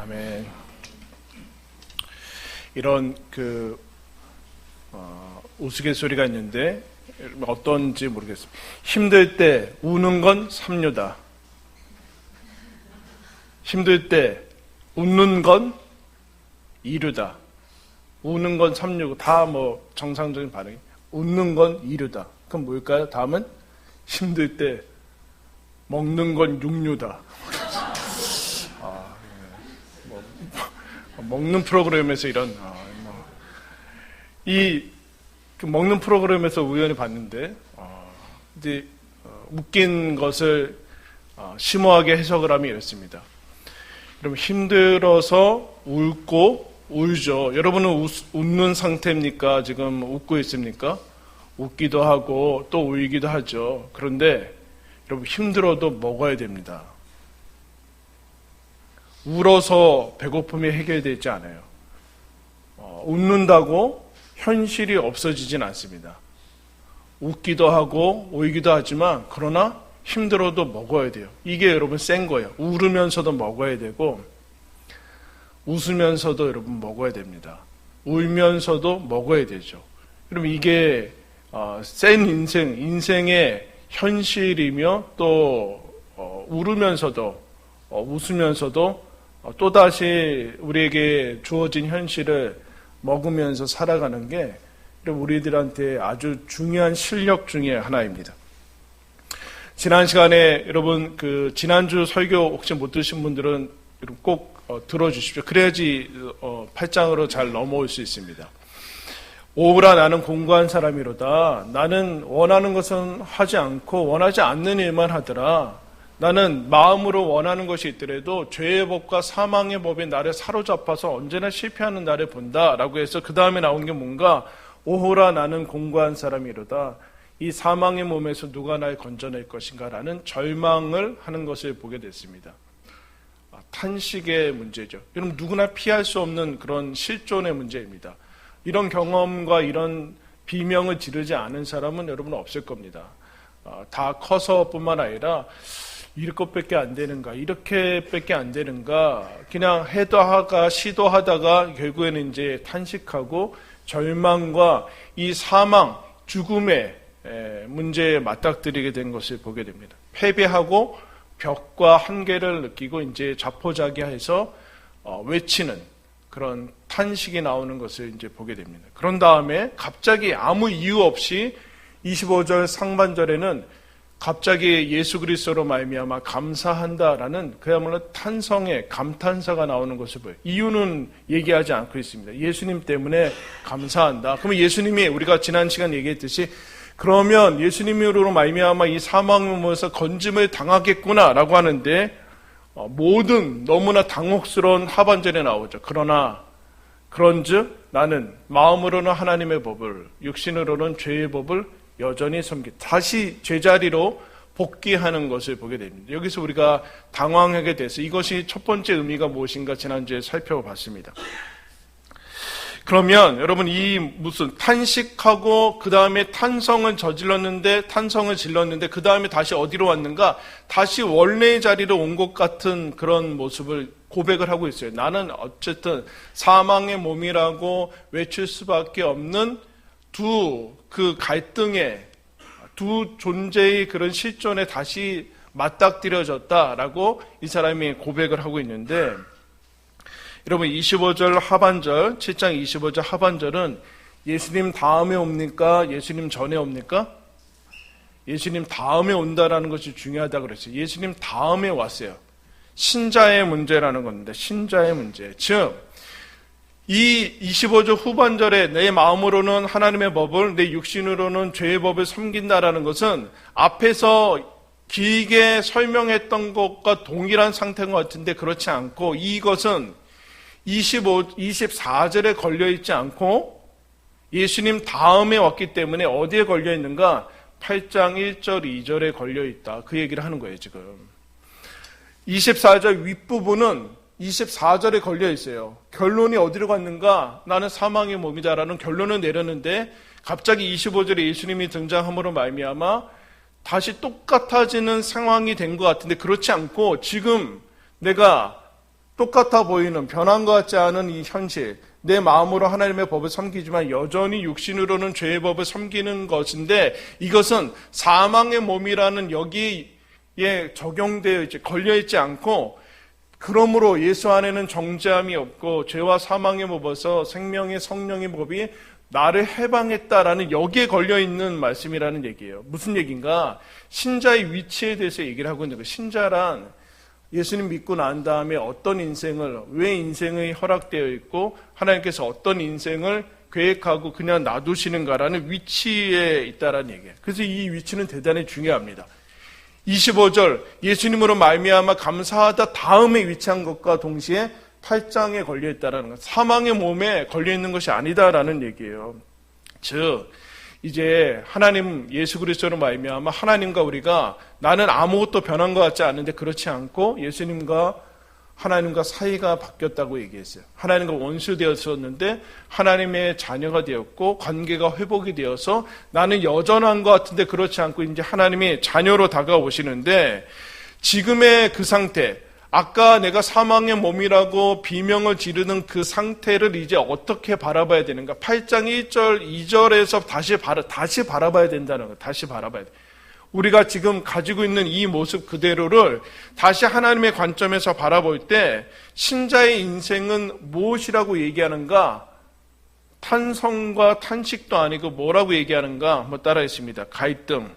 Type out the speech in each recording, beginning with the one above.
아멘. 이런 우스갯소리가 있는데 어떤지 모르겠습니다. 힘들 때 우는 건 삼류다. 힘들 때 웃는 건 이류다. 우는 건 삼류고 다 뭐 정상적인 반응이. 웃는 건 이류다. 그럼 뭘까요? 다음은 힘들 때 먹는 건 육류다. 먹는 프로그램에서 이런 먹는 프로그램에서 우연히 봤는데 이제 웃긴 것을 심오하게 해석을 하면 이렇습니다. 그럼 힘들어서 울고 울죠. 여러분은 웃는 상태입니까? 지금 웃고 있습니까? 웃기도 하고 또 울기도 하죠. 그런데 여러분 힘들어도 먹어야 됩니다. 울어서 배고픔이 해결되지 않아요. 웃는다고 현실이 없어지진 않습니다. 웃기도 하고 울기도 하지만 그러나 힘들어도 먹어야 돼요. 이게 여러분 센 거예요. 울으면서도 먹어야 되고 웃으면서도 여러분 먹어야 됩니다. 울면서도 먹어야 되죠. 그럼 이게 센 인생의 현실이며 또 울으면서도 웃으면서도 또다시 우리에게 주어진 현실을 먹으면서 살아가는 게 우리들한테 아주 중요한 실력 중에 하나입니다. 지난 시간에 여러분 지난주 설교 혹시 못 들으신 분들은 꼭 들어주십시오. 그래야지 8장으로 잘 넘어올 수 있습니다. 오브라 나는 공고한 사람이로다. 나는 원하는 것은 하지 않고 원하지 않는 일만 하더라. 나는 마음으로 원하는 것이 있더라도 죄의 법과 사망의 법이 나를 사로잡아서 언제나 실패하는 나를 본다 라고 해서 그 다음에 나온 게 뭔가 오호라 나는 공고한 사람이로다. 이 사망의 몸에서 누가 날 건져낼 것인가 라는 절망을 하는 것을 보게 됐습니다. 탄식의 문제죠. 여러분 누구나 피할 수 없는 그런 실존의 문제입니다. 이런 경험과 이런 비명을 지르지 않은 사람은 여러분 없을 겁니다. 다 커서뿐만 아니라 이것밖에 안 되는가, 이렇게밖에 안 되는가, 그냥 해도하가 시도하다가 결국에는 이제 탄식하고 절망과 이 사망, 죽음의 문제에 맞닥뜨리게 된 것을 보게 됩니다. 패배하고 벽과 한계를 느끼고 이제 자포자기해서 외치는 그런 탄식이 나오는 것을 이제 보게 됩니다. 그런 다음에 갑자기 아무 이유 없이 25절 상반절에는 갑자기 예수 그리스도로 말미암아 감사한다라는 그야말로 탄성의 감탄사가 나오는 것을 보여요. 이유는 얘기하지 않고 있습니다. 예수님 때문에 감사한다. 그러면 예수님이 우리가 지난 시간 얘기했듯이 그러면 예수님으로 말미암아 이 사망의 몸에서 건짐을 당하겠구나라고 하는데 모든 너무나 당혹스러운 하반절에 나오죠. 그러나 그런즉 나는 마음으로는 하나님의 법을 육신으로는 죄의 법을 여전히 섬기다. 다시 제자리로 복귀하는 것을 보게 됩니다. 여기서 우리가 당황하게 돼서 이것이 첫 번째 의미가 무엇인가 지난주에 살펴봤습니다. 그러면 여러분 이 무슨 탄식하고 그 다음에 탄성을 질렀는데 그 다음에 다시 어디로 왔는가? 다시 원래의 자리로 온 것 같은 그런 모습을 고백을 하고 있어요. 나는 어쨌든 사망의 몸이라고 외칠 수밖에 없는 그 갈등의 두 존재의 그런 실존에 다시 맞닥뜨려졌다라고 이 사람이 고백을 하고 있는데 여러분 25절 하반절 7장 25절 하반절은 예수님 다음에 옵니까? 예수님 전에 옵니까? 예수님 다음에 온다라는 것이 중요하다고 그랬어요. 예수님 다음에 왔어요. 신자의 문제라는 건데 신자의 문제. 즉 이 25절 후반절에 내 마음으로는 하나님의 법을 내 육신으로는 죄의 법을 섬긴다라는 것은 앞에서 길게 설명했던 것과 동일한 상태인 것 같은데 그렇지 않고 이것은 24절에 걸려있지 않고 예수님 다음에 왔기 때문에 어디에 걸려있는가? 8장 1절 2절에 걸려있다. 그 얘기를 하는 거예요 지금. 24절 윗부분은 24절에 걸려 있어요. 결론이 어디로 갔는가? 나는 사망의 몸이다라는 결론을 내렸는데 갑자기 25절에 예수님이 등장함으로 말미암아 다시 똑같아지는 상황이 된 것 같은데 그렇지 않고 지금 내가 똑같아 보이는 변한 것 같지 않은 이 현실, 내 마음으로 하나님의 법을 섬기지만 여전히 육신으로는 죄의 법을 섬기는 것인데 이것은 사망의 몸이라는 여기에 적용되어 있지 걸려있지 않고 그러므로 예수 안에는 정죄함이 없고 죄와 사망의 법에서 생명의 성령의 법이 나를 해방했다라는 여기에 걸려있는 말씀이라는 얘기예요. 무슨 얘기인가? 신자의 위치에 대해서 얘기를 하고 있는 거예요. 신자란 예수님 믿고 난 다음에 어떤 인생을, 왜 인생이 허락되어 있고 하나님께서 어떤 인생을 계획하고 그냥 놔두시는가라는 위치에 있다라는 얘기예요. 그래서 이 위치는 대단히 중요합니다. 25절 예수님으로 말미암아 감사하다 다음에 위치한 것과 동시에 8장에 걸려있다라는 것, 사망의 몸에 걸려있는 것이 아니다라는 얘기예요. 즉 이제 하나님 예수 그리스도로 말미암아 하나님과 우리가 나는 아무것도 변한 것 같지 않은데 그렇지 않고 예수님과 하나님과 사이가 바뀌었다고 얘기했어요. 하나님과 원수 되었었는데 하나님의 자녀가 되었고 관계가 회복이 되어서 나는 여전한 것 같은데 그렇지 않고 이제 하나님이 자녀로 다가오시는데 지금의 그 상태, 아까 내가 사망의 몸이라고 비명을 지르는 그 상태를 이제 어떻게 바라봐야 되는가? 8장 1절, 2절에서 다시 바라봐야 된다는 거예요. 다시 바라봐야 돼. 우리가 지금 가지고 있는 이 모습 그대로를 다시 하나님의 관점에서 바라볼 때 신자의 인생은 무엇이라고 얘기하는가? 탄성과 탄식도 아니고 뭐라고 얘기하는가? 한번 따라했습니다. 갈등.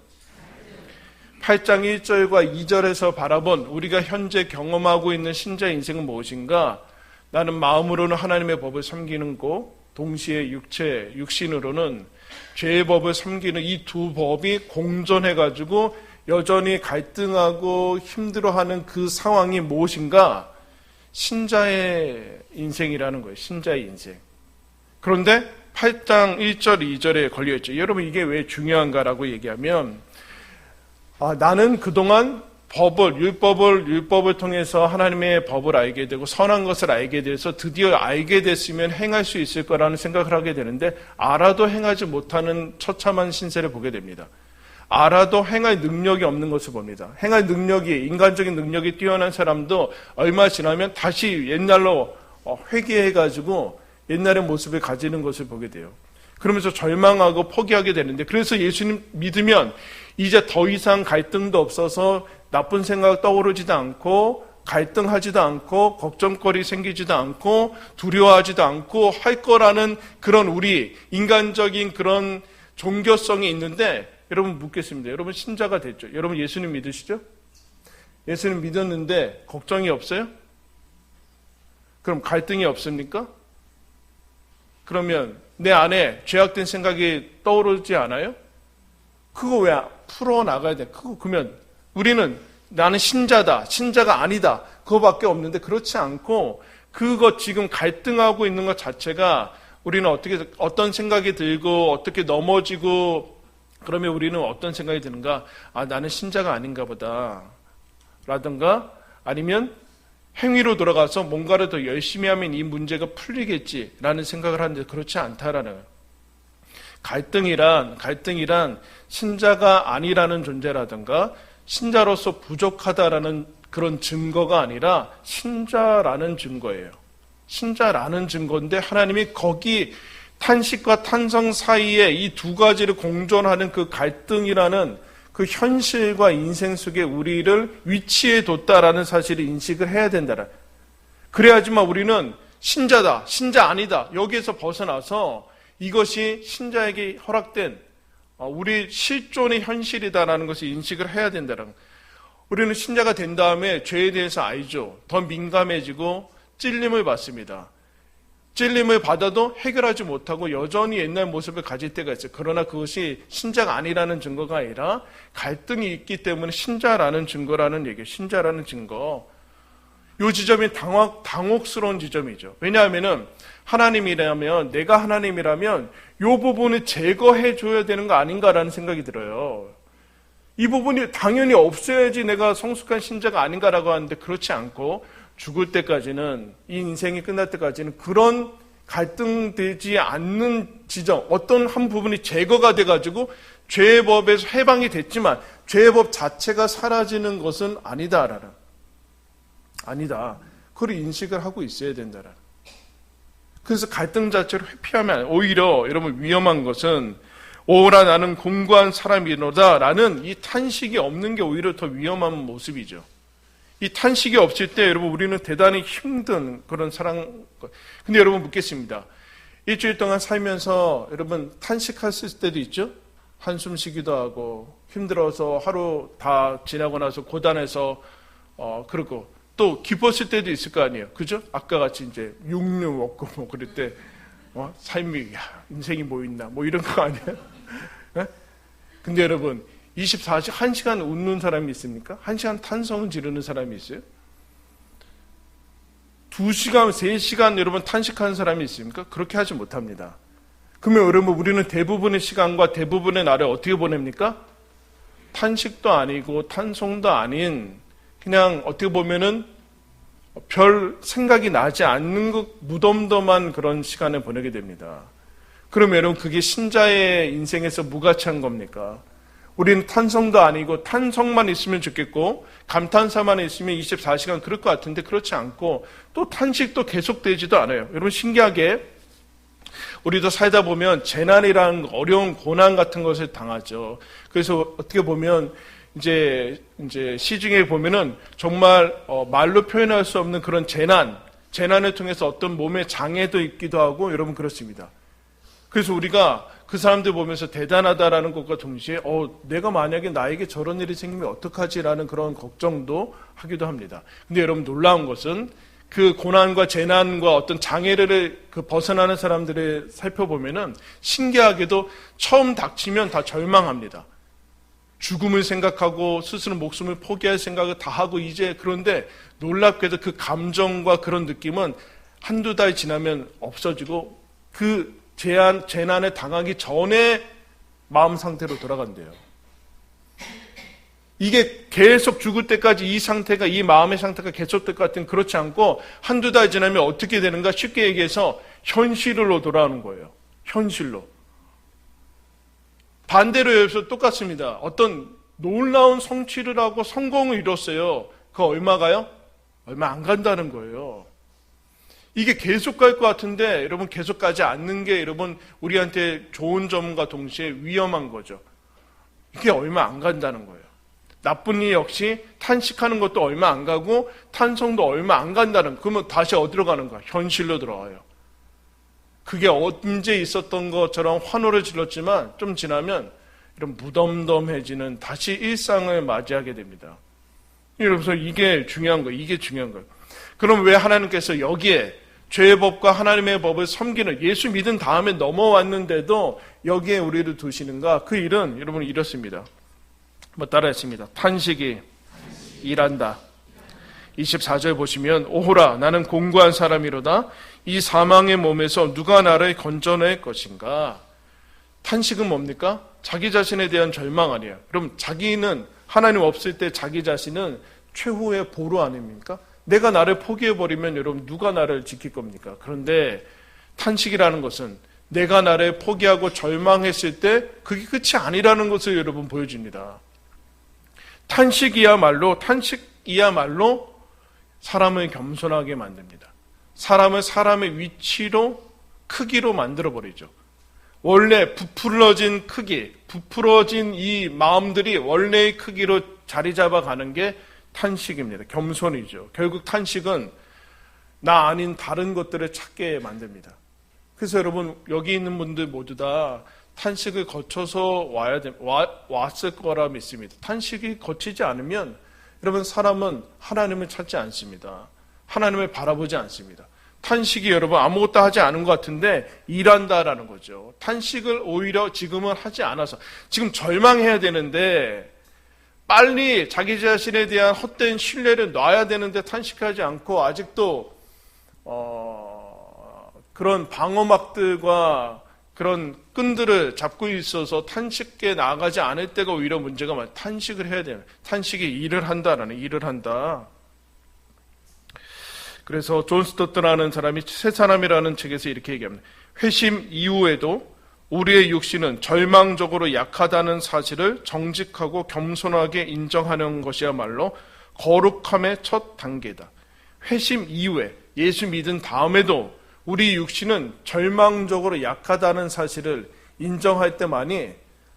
8장 1절과 2절에서 바라본 우리가 현재 경험하고 있는 신자의 인생은 무엇인가? 나는 마음으로는 하나님의 법을 섬기는 거, 동시에 육신으로는 죄의 법을 섬기는 이 두 법이 공존해가지고 여전히 갈등하고 힘들어하는 그 상황이 무엇인가? 신자의 인생이라는 거예요. 신자의 인생. 그런데 8장 1절, 2절에 걸려있죠. 여러분 이게 왜 중요한가라고 얘기하면 나는 그동안 율법을 통해서 하나님의 법을 알게 되고 선한 것을 알게 돼서 드디어 알게 됐으면 행할 수 있을 거라는 생각을 하게 되는데 알아도 행하지 못하는 처참한 신세를 보게 됩니다. 알아도 행할 능력이 없는 것을 봅니다. 행할 능력이, 인간적인 능력이 뛰어난 사람도 얼마 지나면 다시 옛날로 회귀해가지고 옛날의 모습을 가지는 것을 보게 돼요. 그러면서 절망하고 포기하게 되는데 그래서 예수님 믿으면 이제 더 이상 갈등도 없어서 나쁜 생각 떠오르지도 않고 갈등하지도 않고 걱정거리 생기지도 않고 두려워하지도 않고 할 거라는 그런 우리 인간적인 그런 종교성이 있는데 여러분 묻겠습니다. 여러분 신자가 됐죠? 여러분 예수님 믿으시죠? 예수님 믿었는데 걱정이 없어요? 그럼 갈등이 없습니까? 그러면 내 안에 죄악된 생각이 떠오르지 않아요? 그거 왜 풀어나가야 돼? 그러면 우리는 나는 신자다, 신자가 아니다 그거밖에 없는데 그렇지 않고 그거 지금 갈등하고 있는 것 자체가 우리는 어떤 생각이 들고 어떻게 넘어지고 그러면 우리는 어떤 생각이 드는가? 나는 신자가 아닌가 보다 라든가 아니면 행위로 돌아가서 뭔가를 더 열심히 하면 이 문제가 풀리겠지라는 생각을 하는데 그렇지 않다라는 거예요. 갈등이란 신자가 아니라는 존재라든가 신자로서 부족하다라는 그런 증거가 아니라 신자라는 증거예요. 신자라는 증거인데 하나님이 거기 탄식과 탄성 사이에 이 두 가지를 공존하는 그 갈등이라는 그 현실과 인생 속에 우리를 위치해 뒀다라는 사실을 인식을 해야 된다. 그래야지만 우리는 신자다, 신자 아니다 여기에서 벗어나서 이것이 신자에게 허락된 우리 실존의 현실이다라는 것을 인식을 해야 된다는. 우리는 신자가 된 다음에 죄에 대해서 알죠. 더 민감해지고 찔림을 받습니다. 찔림을 받아도 해결하지 못하고 여전히 옛날 모습을 가질 때가 있어요. 그러나 그것이 신자가 아니라는 증거가 아니라 갈등이 있기 때문에 신자라는 증거라는 얘기예요. 신자라는 증거. 이 지점이 당혹스러운 지점이죠. 왜냐하면은 하나님이라면, 내가 하나님이라면 이 부분을 제거해 줘야 되는 거 아닌가라는 생각이 들어요. 이 부분이 당연히 없어야지 내가 성숙한 신자가 아닌가라고 하는데 그렇지 않고 죽을 때까지는, 이 인생이 끝날 때까지는 그런 갈등되지 않는 지점, 어떤 한 부분이 제거가 돼가지고 죄의 법에서 해방이 됐지만 죄의 법 자체가 사라지는 것은 아니다. 그걸 인식을 하고 있어야 된다라는. 그래서 갈등 자체를 회피하면 오히려 여러분 위험한 것은 오라 나는 공고한 사람이로다 라는 이 탄식이 없는 게 오히려 더 위험한 모습이죠. 이 탄식이 없을 때 여러분 우리는 대단히 힘든 그런 사랑. 근데 여러분 묻겠습니다. 일주일 동안 살면서 여러분 탄식했을 때도 있죠? 한숨 쉬기도 하고 힘들어서 하루 다 지나고 나서 고단해서 그러고 또 기뻤을 때도 있을 거 아니에요. 그죠? 아까 같이 이제 육류 먹고 뭐 그럴 때 삶이 인생이 뭐 있나 뭐 이런 거 아니에요? 네? 근데 여러분 24시간 1시간 웃는 사람이 있습니까? 1시간 탄성을 지르는 사람이 있어요? 2시간, 3시간 여러분 탄식하는 사람이 있습니까? 그렇게 하지 못합니다. 그러면 여러분 우리는 대부분의 시간과 대부분의 날을 어떻게 보냅니까? 탄식도 아니고 탄송도 아닌 그냥 어떻게 보면은 별 생각이 나지 않는 것 무덤덤한 그런 시간을 보내게 됩니다. 그러면 여러분 그게 신자의 인생에서 무가치한 겁니까? 우리는 탄성도 아니고 탄성만 있으면 좋겠고 감탄사만 있으면 24시간 그럴 것 같은데 그렇지 않고 또 탄식도 계속되지도 않아요. 여러분 신기하게 우리도 살다 보면 재난이라는 어려운 고난 같은 것을 당하죠. 그래서 어떻게 보면 이제 시중에 보면은 정말 말로 표현할 수 없는 그런 재난을 통해서 어떤 몸의 장애도 있기도 하고 여러분 그렇습니다. 그래서 우리가 그 사람들 보면서 대단하다라는 것과 동시에 내가 만약에 나에게 저런 일이 생기면 어떡하지라는 그런 걱정도 하기도 합니다. 근데 여러분 놀라운 것은 그 고난과 재난과 어떤 장애를 벗어나는 사람들을 살펴보면은 신기하게도 처음 닥치면 다 절망합니다. 죽음을 생각하고 스스로 목숨을 포기할 생각을 다 하고 그런데 놀랍게도 그 감정과 그런 느낌은 한두 달 지나면 없어지고 그 재난에 당하기 전에 마음 상태로 돌아간대요. 이게 계속 죽을 때까지 이 마음의 상태가 계속될 것 같은 그렇지 않고 한두 달 지나면 어떻게 되는가 쉽게 얘기해서 현실로 돌아오는 거예요. 현실로. 반대로 여기서 똑같습니다. 어떤 놀라운 성취를 하고 성공을 이뤘어요. 그거 얼마가요? 얼마 안 간다는 거예요. 이게 계속 갈 것 같은데 여러분 계속 가지 않는 게 여러분 우리한테 좋은 점과 동시에 위험한 거죠. 이게 얼마 안 간다는 거예요. 나쁜 일 역시 탄식하는 것도 얼마 안 가고 탄성도 얼마 안 간다는 그러면 다시 어디로 가는 거야? 현실로 들어와요. 그게 언제 있었던 것처럼 환호를 질렀지만 좀 지나면 이런 무덤덤해지는 다시 일상을 맞이하게 됩니다. 그래서 이게 중요한 거예요. 이게 중요한 거예요. 그럼 왜 하나님께서 여기에 죄의 법과 하나님의 법을 섬기는 예수 믿은 다음에 넘어왔는데도 여기에 우리를 두시는가? 그 일은 여러분 이렇습니다. 따라했습니다. 탄식이 일한다. 24절 보시면 오호라 나는 공고한 사람이로다. 이 사망의 몸에서 누가 나를 건져낼 것인가? 탄식은 뭡니까? 자기 자신에 대한 절망 아니에요. 그럼 자기는 하나님 없을 때 자기 자신은 최후의 보루 아닙니까? 내가 나를 포기해버리면 여러분 누가 나를 지킬 겁니까? 그런데 탄식이라는 것은 내가 나를 포기하고 절망했을 때 그게 끝이 아니라는 것을 여러분 보여줍니다. 탄식이야말로 사람을 겸손하게 만듭니다. 사람을 사람의 위치로 크기로 만들어버리죠. 원래 부풀어진 이 마음들이 원래의 크기로 자리 잡아가는 게 탄식입니다. 겸손이죠. 결국 탄식은 나 아닌 다른 것들을 찾게 만듭니다. 그래서 여러분 여기 있는 분들 모두 다 탄식을 거쳐서 왔을 거라 믿습니다. 탄식이 거치지 않으면 여러분 사람은 하나님을 찾지 않습니다. 하나님을 바라보지 않습니다. 탄식이 여러분 아무것도 하지 않은 것 같은데 일한다라는 거죠. 탄식을 오히려 지금은 하지 않아서 지금 절망해야 되는데 빨리 자기 자신에 대한 헛된 신뢰를 놔야 되는데 탄식하지 않고 아직도 그런 방어막들과 그런 끈들을 잡고 있어서 탄식에 나아가지 않을 때가 오히려 문제가 많아요. 탄식을 해야 돼요. 탄식이 일을 한다. 그래서 존 스토트라는 사람이 새 사람이라는 책에서 이렇게 얘기합니다. 회심 이후에도 우리의 육신은 절망적으로 약하다는 사실을 정직하고 겸손하게 인정하는 것이야말로 거룩함의 첫 단계다. 회심 이후에 예수 믿은 다음에도 우리 육신은 절망적으로 약하다는 사실을 인정할 때만이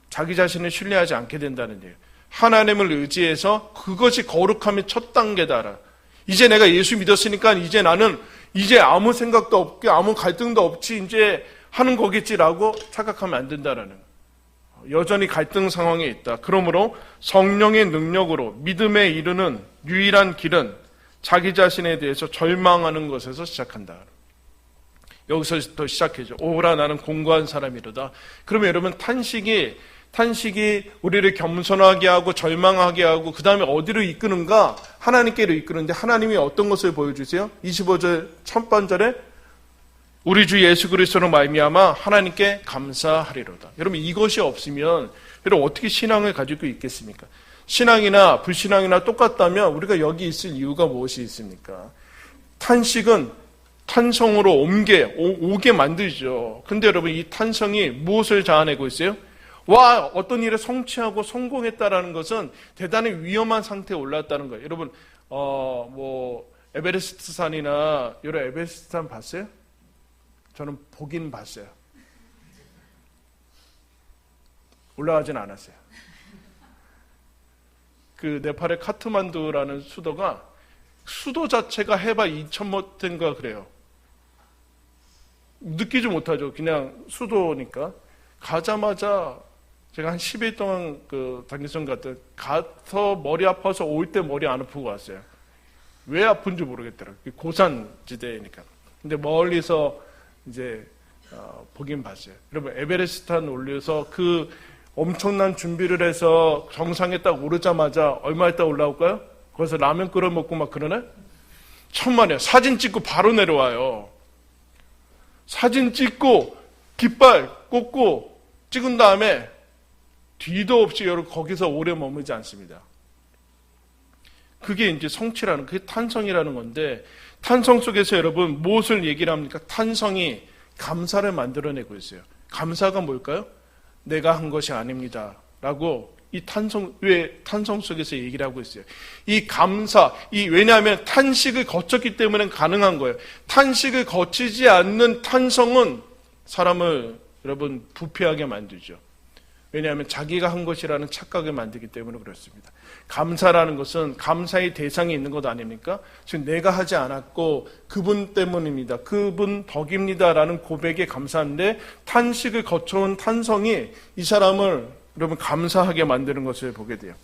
자기 자신을 신뢰하지 않게 된다는 얘기예요. 하나님을 의지해서 그것이 거룩함의 첫 단계다. 이제 내가 예수 믿었으니까 이제 나는 이제 아무 생각도 없고 아무 갈등도 없지 이제 하는 거겠지라고 착각하면 안 된다라는 거예요. 여전히 갈등 상황에 있다. 그러므로 성령의 능력으로 믿음에 이르는 유일한 길은 자기 자신에 대해서 절망하는 것에서 시작한다. 여기서부터 시작해죠. 오라 나는 공고한 사람이로다. 그러면 여러분 탄식이 우리를 겸손하게 하고 절망하게 하고 그 다음에 어디로 이끄는가? 하나님께로 이끄는데 하나님이 어떤 것을 보여주세요? 25절 첫 번절에 우리 주 예수 그리스도로 말미암아 하나님께 감사하리로다. 여러분 이것이 없으면 여러분 어떻게 신앙을 가지고 있겠습니까? 신앙이나 불신앙이나 똑같다면 우리가 여기 있을 이유가 무엇이 있습니까? 탄식은 탄성으로 오게 만들죠. 근데 여러분 이 탄성이 무엇을 자아내고 있어요? 와, 어떤 일에 성취하고 성공했다라는 것은 대단히 위험한 상태에 올랐다는 거예요. 여러분, 에베레스트 산이나 여러 에베레스트 산 봤어요? 저는 보긴 봤어요. 올라가진 않았어요. 그 네팔의 카트만두라는 수도 자체가 해발 2,000m인가 그래요. 느끼지 못하죠. 그냥 수도니까. 가자마자 제가 한 10일 동안 그 단기성 가서 머리 아파서 올 때 머리 안 아프고 왔어요. 왜 아픈지 모르겠더라고요. 고산지대니까. 근데 멀리서 이제 보긴 봤어요. 여러분 에베레스트산 올려서 그 엄청난 준비를 해서 정상에 딱 오르자마자 얼마 있다 올라올까요? 거기서 라면 끓여 먹고 막 그러네? 천만에요. 사진 찍고 바로 내려와요. 사진 찍고 깃발 꽂고 찍은 다음에 뒤도 없이 여러분 거기서 오래 머물지 않습니다. 그게 이제 성취라는, 그게 탄성이라는 건데, 탄성 속에서 여러분 무엇을 얘기를 합니까? 탄성이 감사를 만들어내고 있어요. 감사가 뭘까요? 내가 한 것이 아닙니다. 라고 이 탄성 속에서 얘기를 하고 있어요. 이 감사, 왜냐하면 탄식을 거쳤기 때문에 가능한 거예요. 탄식을 거치지 않는 탄성은 사람을 여러분 부패하게 만들죠. 왜냐하면 자기가 한 것이라는 착각을 만들기 때문에 그렇습니다. 감사라는 것은 감사의 대상이 있는 것 아닙니까? 지금 내가 하지 않았고 그분 때문입니다. 그분 덕입니다. 라는 고백에 감사한데 탄식을 거쳐온 탄성이 이 사람을 여러분 감사하게 만드는 것을 보게 돼요.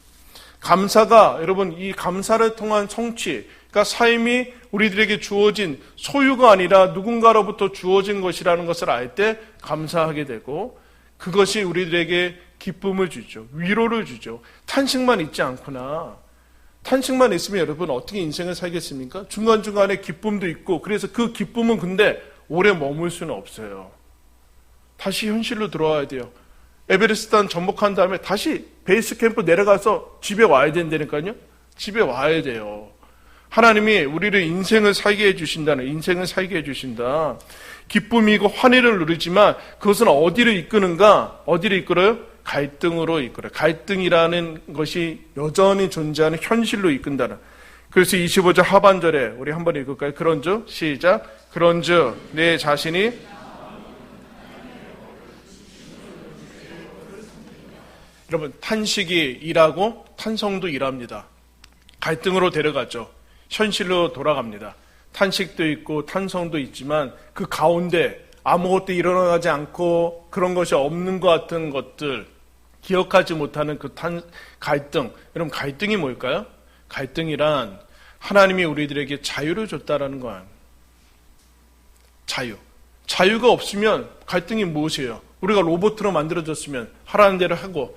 감사가 여러분 이 감사를 통한 성취, 그러니까 삶이 우리들에게 주어진 소유가 아니라 누군가로부터 주어진 것이라는 것을 알 때 감사하게 되고 그것이 우리들에게 기쁨을 주죠. 위로를 주죠. 탄식만 있지 않구나. 탄식만 있으면 여러분 어떻게 인생을 살겠습니까? 중간중간에 기쁨도 있고 그래서 그 기쁨은 근데 오래 머물 수는 없어요. 다시 현실로 들어와야 돼요. 에베레스트산 전복한 다음에 다시 베이스 캠프 내려가서 집에 와야 된다니까요. 집에 와야 돼요. 하나님이 우리를 인생을 살게 해주신다. 기쁨이고 환희를 누리지만 그것은 어디를 이끄는가? 어디를 이끌어요? 갈등으로 이끌어요. 갈등이라는 것이 여전히 존재하는 현실로 이끈다는. 그래서 25절 하반절에 우리 한번 읽을까요? 그런즉 시작. 그런즉 내 자신이 여러분 탄식이 일하고 탄성도 일합니다. 갈등으로 데려가죠. 현실로 돌아갑니다. 탄식도 있고 탄성도 있지만 그 가운데 아무것도 일어나지 않고 그런 것이 없는 것 같은 것들, 기억하지 못하는 그 갈등. 여러분 갈등이 뭘까요? 갈등이란 하나님이 우리들에게 자유를 줬다라는 거야. 자유가 없으면 갈등이 무엇이에요? 우리가 로봇으로 만들어졌으면 하라는 대로 하고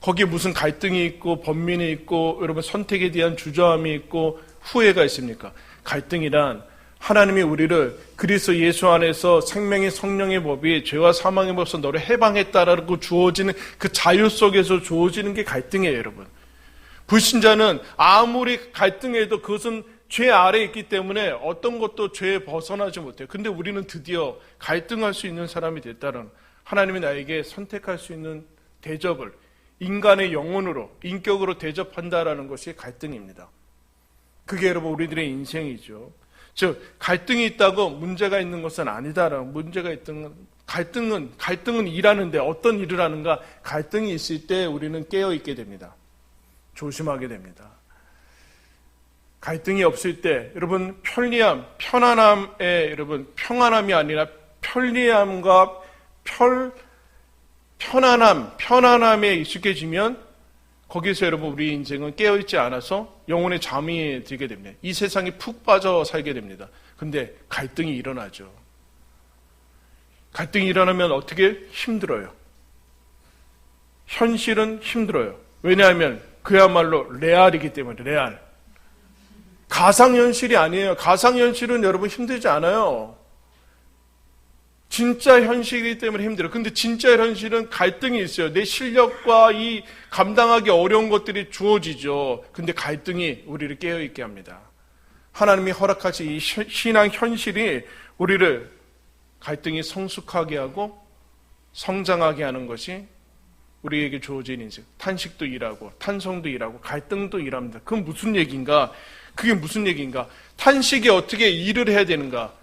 거기에 무슨 갈등이 있고 번민이 있고 여러분 선택에 대한 주저함이 있고 후회가 있습니까? 갈등이란 하나님이 우리를 그리스도 예수 안에서 생명의 성령의 법이 죄와 사망의 법에서 너를 해방했다라고 주어지는 그 자유 속에서 주어지는 게 갈등이에요, 여러분. 불신자는 아무리 갈등해도 그것은 죄 아래에 있기 때문에 어떤 것도 죄에 벗어나지 못해요. 근데 우리는 드디어 갈등할 수 있는 사람이 됐다는, 하나님이 나에게 선택할 수 있는 대접을 인간의 영혼으로, 인격으로 대접한다라는 것이 갈등입니다. 그게 여러분 우리들의 인생이죠. 즉 갈등이 있다고 문제가 있는 것은 아니다라는, 문제가 있던 갈등은 일하는데 어떤 일을 하는가? 갈등이 있을 때 우리는 깨어 있게 됩니다. 조심하게 됩니다. 갈등이 없을 때 여러분 편안함에 여러분 평안함이 아니라 편리함과 편안함에 익숙해지면 거기서 여러분 우리 인생은 깨어있지 않아서 영혼의 잠이 들게 됩니다. 이 세상에 푹 빠져 살게 됩니다. 근데 갈등이 일어나죠. 갈등이 일어나면 어떻게? 힘들어요. 현실은 힘들어요. 왜냐하면 그야말로 레알이기 때문에. 레알. 가상현실이 아니에요. 가상현실은 여러분 힘들지 않아요. 진짜 현실이기 때문에 힘들어요. 근데 진짜 현실은 갈등이 있어요. 내 실력과 이 감당하기 어려운 것들이 주어지죠. 근데 갈등이 우리를 깨어있게 합니다. 하나님이 허락하신 이 신앙 현실이 우리를 갈등이 성숙하게 하고 성장하게 하는 것이 우리에게 주어진 인생. 탄식도 일하고 탄성도 일하고 갈등도 일합니다. 그건 무슨 얘기인가? 그게 무슨 얘기인가? 탄식이 어떻게 일을 해야 되는가?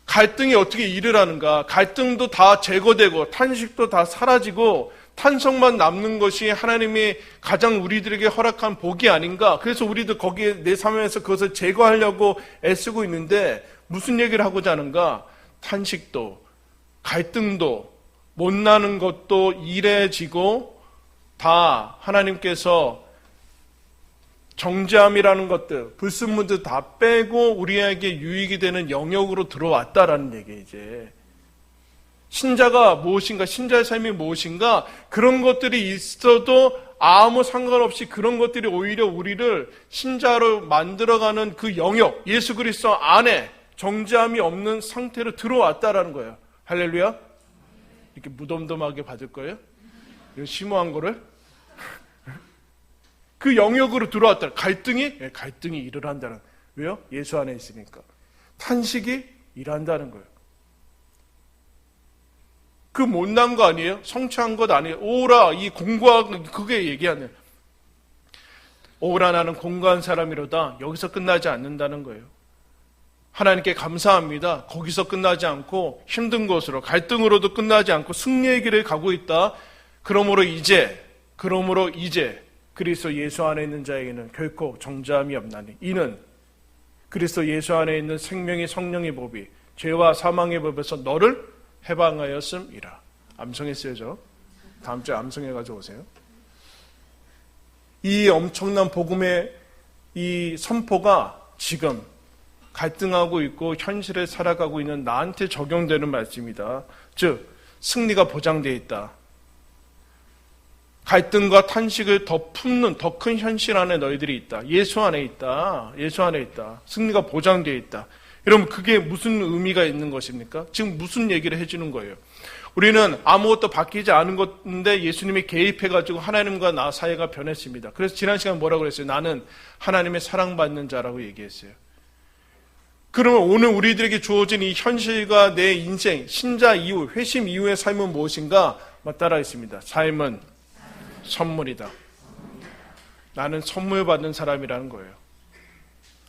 갈등이 어떻게 일을 하는가? 갈등도 다 제거되고 탄식도 다 사라지고 탄성만 남는 것이 하나님이 가장 우리들에게 허락한 복이 아닌가? 그래서 우리도 거기에 내 삶에서 그것을 제거하려고 애쓰고 있는데 무슨 얘기를 하고자 하는가? 탄식도 갈등도 못 나는 것도 일해지고 다 하나님께서 정죄함이라는 것들, 불순물들 다 빼고 우리에게 유익이 되는 영역으로 들어왔다라는 얘기예요, 이제. 신자가 무엇인가, 신자의 삶이 무엇인가, 그런 것들이 있어도 아무 상관없이 그런 것들이 오히려 우리를 신자로 만들어가는 그 영역, 예수 그리스도 안에 정죄함이 없는 상태로 들어왔다라는 거예요. 할렐루야? 이렇게 무덤덤하게 받을 거예요? 이거 심오한 거를? 그 영역으로 들어왔다. 갈등이? 네, 갈등이 일을 한다는. 왜요? 예수 안에 있으니까. 탄식이 일한다는 거예요. 그 못난 거 아니에요? 성취한 것 아니에요? 오라, 이 공고한, 그게 얘기하는. 오라 나는 공고한 사람이로다. 여기서 끝나지 않는다는 거예요. 하나님께 감사합니다. 거기서 끝나지 않고 힘든 것으로, 갈등으로도 끝나지 않고 승리의 길을 가고 있다. 그러므로 이제 그리스도 예수 안에 있는 자에게는 결코 정죄함이 없나니 이는 그리스도 예수 안에 있는 생명의 성령의 법이 죄와 사망의 법에서 너를 해방하였음이라. 암송했어요. 다음 주에 암송해가지고 오세요. 이 엄청난 복음의 이 선포가 지금 갈등하고 있고 현실에 살아가고 있는 나한테 적용되는 말씀이다. 즉 승리가 보장되어 있다. 갈등과 탄식을 더 품는 더 큰 현실 안에 너희들이 있다. 예수 안에 있다. 예수 안에 있다. 승리가 보장되어 있다. 여러분 그게 무슨 의미가 있는 것입니까? 지금 무슨 얘기를 해주는 거예요? 우리는 아무것도 바뀌지 않은 건데 예수님이 개입해가지고 하나님과 나 사이가 변했습니다. 그래서 지난 시간에 뭐라고 그랬어요? 나는 하나님의 사랑받는 자라고 얘기했어요. 그러면 오늘 우리들에게 주어진 이 현실과 내 인생, 신자 이후, 회심 이후의 삶은 무엇인가? 따라 있습니다. 삶은 선물이다. 나는 선물 받는 사람이라는 거예요.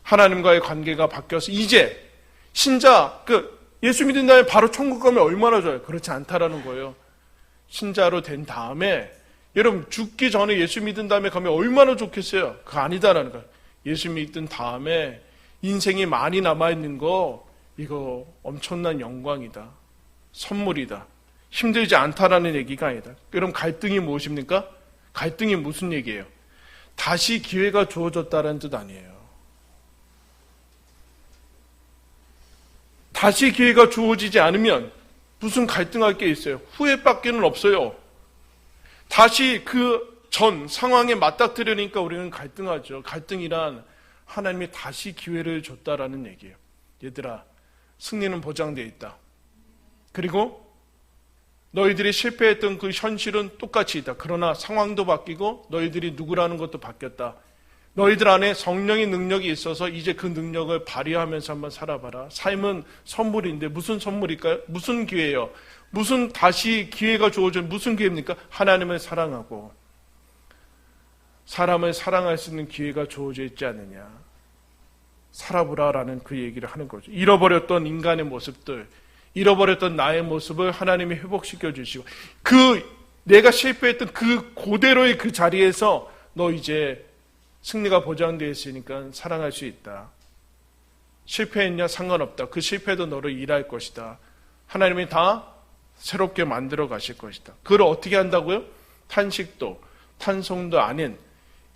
하나님과의 관계가 바뀌어서 이제 신자, 예수 믿은 다음에 바로 천국 가면 얼마나 좋아요. 그렇지 않다라는 거예요. 신자로 된 다음에 여러분 죽기 전에 예수 믿은 다음에 가면 얼마나 좋겠어요. 그거 아니다라는 거예요. 예수 믿은 다음에 인생이 많이 남아있는 거 이거 엄청난 영광이다. 선물이다. 힘들지 않다라는 얘기가 아니다. 여러분 갈등이 무엇입니까? 갈등이 무슨 얘기예요? 다시 기회가 주어졌다는 뜻 아니에요. 다시 기회가 주어지지 않으면 무슨 갈등할 게 있어요? 후회밖에는 없어요. 다시 그 전 상황에 맞닥뜨리니까 우리는 갈등하죠. 갈등이란 하나님이 다시 기회를 줬다라는 얘기예요. 얘들아, 승리는 보장되어 있다. 그리고 너희들이 실패했던 그 현실은 똑같이 있다. 그러나 상황도 바뀌고 너희들이 누구라는 것도 바뀌었다. 너희들 안에 성령의 능력이 있어서 이제 그 능력을 발휘하면서 한번 살아봐라. 삶은 선물인데 무슨 선물일까요? 무슨 기회예요? 무슨 다시 기회가 주어진 무슨 기회입니까? 하나님을 사랑하고 사람을 사랑할 수 있는 기회가 주어져 있지 않느냐. 살아보라라는 그 얘기를 하는 거죠. 잃어버렸던 인간의 모습들, 잃어버렸던 나의 모습을 하나님이 회복시켜 주시고, 내가 실패했던 그대로의 그 자리에서 너 이제 승리가 보장되어 있으니까 사랑할 수 있다. 실패했냐 상관없다. 그 실패도 너를 일할 것이다. 하나님이 다 새롭게 만들어 가실 것이다. 그걸 어떻게 한다고요? 탄식도 탄송도 아닌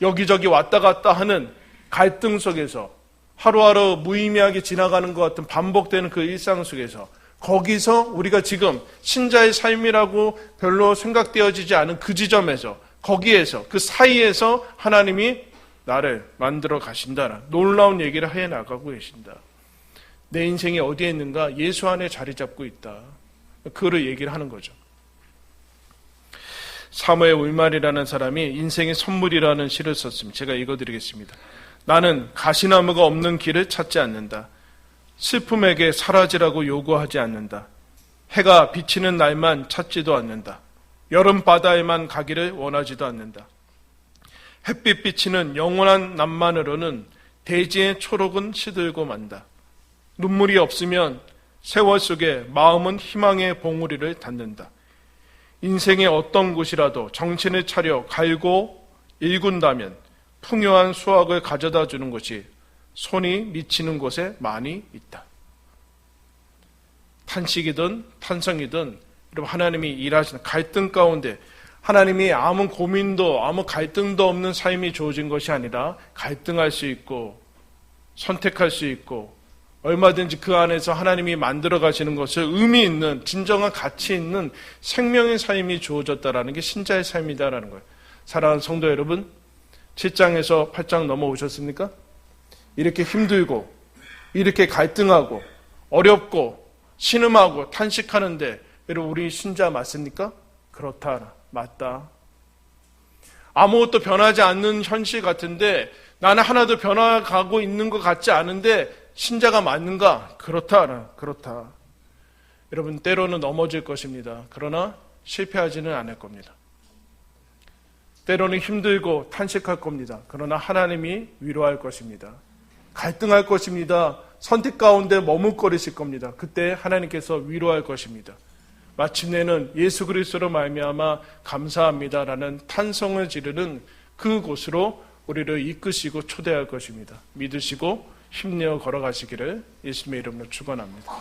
여기저기 왔다 갔다 하는 갈등 속에서 하루하루 무의미하게 지나가는 것 같은 반복되는 그 일상 속에서, 거기서 우리가 지금 신자의 삶이라고 별로 생각되어지지 않은 그 지점에서, 거기에서 그 사이에서 하나님이 나를 만들어 가신다. 놀라운 얘기를 해 나가고 계신다. 내 인생이 어디에 있는가? 예수 안에 자리 잡고 있다. 그를 얘기를 하는 거죠. 사무엘 울말이라는 사람이 인생의 선물이라는 시를 썼습니다. 제가 읽어드리겠습니다. 나는 가시나무가 없는 길을 찾지 않는다. 슬픔에게 사라지라고 요구하지 않는다. 해가 비치는 날만 찾지도 않는다. 여름 바다에만 가기를 원하지도 않는다. 햇빛 비치는 영원한 낮만으로는 대지의 초록은 시들고 만다. 눈물이 없으면 세월 속에 마음은 희망의 봉우리를 닫는다. 인생의 어떤 곳이라도 정신을 차려 갈고 일군다면 풍요한 수확을 가져다 주는 것이 손이 미치는 곳에 많이 있다. 탄식이든 탄성이든 여러분, 하나님이 일하시는 갈등 가운데 하나님이 아무 고민도 아무 갈등도 없는 삶이 주어진 것이 아니라 갈등할 수 있고 선택할 수 있고 얼마든지 그 안에서 하나님이 만들어 가시는 것을 의미 있는 진정한 가치 있는 생명의 삶이 주어졌다라는 게 신자의 삶이다라는 거예요. 사랑하는 성도 여러분, 7장에서 8장 넘어오셨습니까? 이렇게 힘들고 이렇게 갈등하고 어렵고 신음하고 탄식하는데 여러분, 우리 신자 맞습니까? 그렇다. 맞다. 아무것도 변하지 않는 현실 같은데 나는 하나도 변화가고 있는 것 같지 않은데 신자가 맞는가? 그렇다. 그렇다. 여러분, 때로는 넘어질 것입니다. 그러나 실패하지는 않을 겁니다. 때로는 힘들고 탄식할 겁니다. 그러나 하나님이 위로할 것입니다. 갈등할 것입니다. 선택 가운데 머뭇거리실 겁니다. 그때 하나님께서 위로할 것입니다. 마침내는 예수 그리스도로 말미암아 감사합니다라는 탄성을 지르는 그곳으로 우리를 이끄시고 초대할 것입니다. 믿으시고 힘내어 걸어가시기를 예수님의 이름으로 축원합니다.